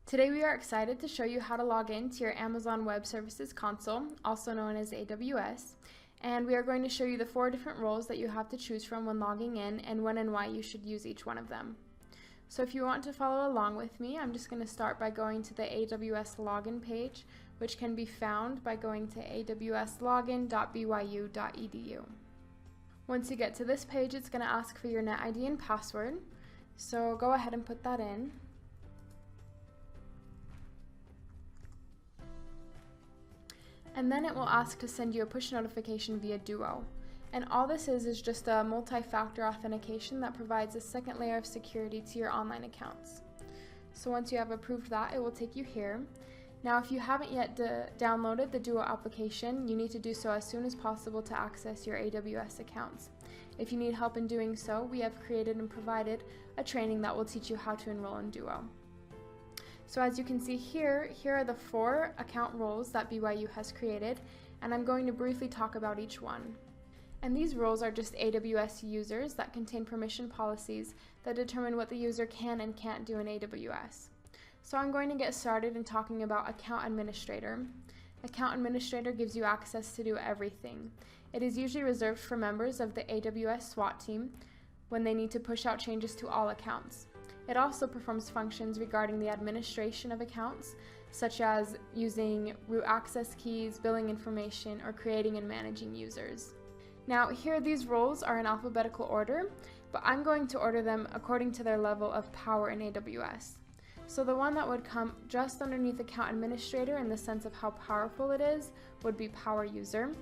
Today we are excited to show you how to log in to your Amazon Web Services console, also known as AWS, and we are going to show you the 4 different roles that you have to choose from when logging in and when and why you should use each one of them. So if you want to follow along with me, I'm just going to start by going to the AWS login page, which can be found by going to awslogin.byu.edu. Once you get to this page, it's going to ask for your NetID and password, so go ahead and put that in. And then it will ask to send you a push notification via Duo. And all this is just a multi-factor authentication that provides a second layer of security to your online accounts. So once you have approved that, it will take you here. Now, if you haven't yet downloaded the Duo application, you need to do so as soon as possible to access your AWS accounts. If you need help in doing so, we have created and provided a training that will teach you how to enroll in Duo. So as you can see here are the 4 account roles that BYU has created, and I'm going to briefly talk about each one. And these roles are just AWS users that contain permission policies that determine what the user can and can't do in AWS. So I'm going to get started in talking about Account Administrator. Account Administrator gives you access to do everything. It is usually reserved for members of the AWS SWAT team when they need to push out changes to all accounts. It also performs functions regarding the administration of accounts, such as using root access keys, billing information, or creating and managing users. Now, here these roles are in alphabetical order, but I'm going to order them according to their level of power in AWS. So the one that would come just underneath Account Administrator in the sense of how powerful it is would be Power User.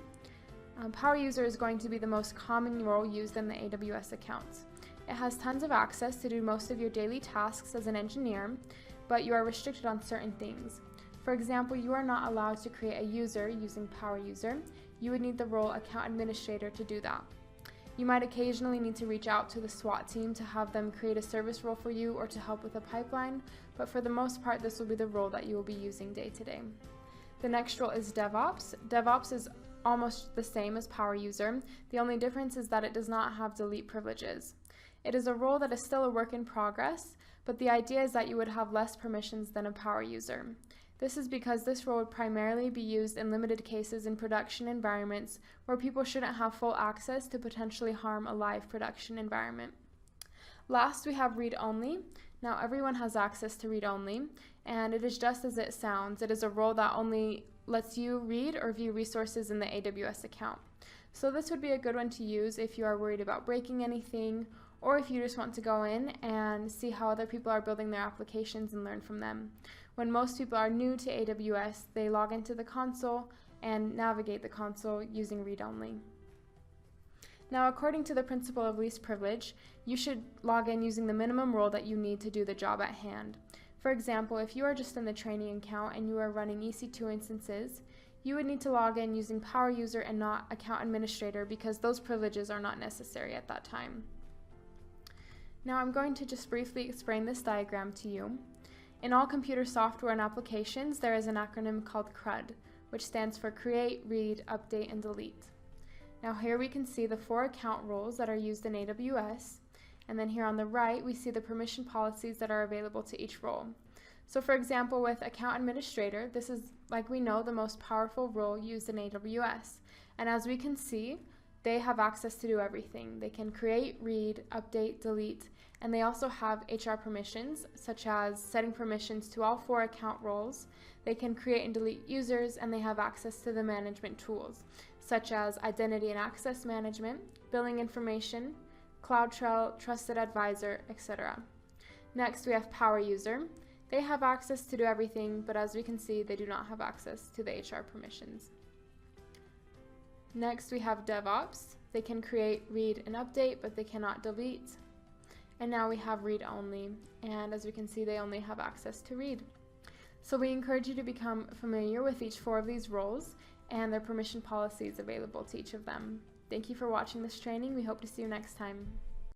Power User is going to be the most common role used in the AWS accounts. It has tons of access to do most of your daily tasks as an engineer, but you are restricted on certain things. For example, you are not allowed to create a user using Power User. You would need the role Account Administrator to do that. You might occasionally need to reach out to the SWAT team to have them create a service role for you or to help with a pipeline, but for the most part, this will be the role that you will be using day to day. The next role is DevOps. DevOps is almost the same as Power User. The only difference is that it does not have delete privileges. It is a role that is still a work in progress, but the idea is that you would have less permissions than a Power User. This is because this role would primarily be used in limited cases in production environments where people shouldn't have full access to potentially harm a live production environment. Last, we have Read Only. Now, everyone has access to Read Only, and it is just as it sounds. It is a role that only lets you read or view resources in the AWS account. So this would be a good one to use if you are worried about breaking anything, or if you just want to go in and see how other people are building their applications and learn from them. When most people are new to AWS, they log into the console and navigate the console using Read Only. Now, according to the principle of least privilege, you should log in using the minimum role that you need to do the job at hand. For example, if you are just in the training account and you are running EC2 instances, you would need to log in using Power User and not Account Administrator because those privileges are not necessary at that time. Now I'm going to just briefly explain this diagram to you. In all computer software and applications, there is an acronym called CRUD, which stands for Create, Read, Update, and Delete. Now here we can see the 4 account roles that are used in AWS, and then here on the right we see the permission policies that are available to each role. So for example, with Account Administrator, this is, like we know, the most powerful role used in AWS. And as we can see, they have access to do everything. They can create, read, update, delete, and they also have HR permissions, such as setting permissions to all 4 account roles. They can create and delete users, and they have access to the management tools, such as identity and access management, billing information, CloudTrail, Trusted Advisor, etc. Next, we have Power User. They have access to do everything, but as we can see, they do not have access to the HR permissions. Next, we have DevOps. They can create, read, and update, but they cannot delete. And now we have Read Only, and as we can see, they only have access to read. So we encourage you to become familiar with each 4 of these roles and their permission policies available to each of them. Thank you for watching this training. We hope to see you next time.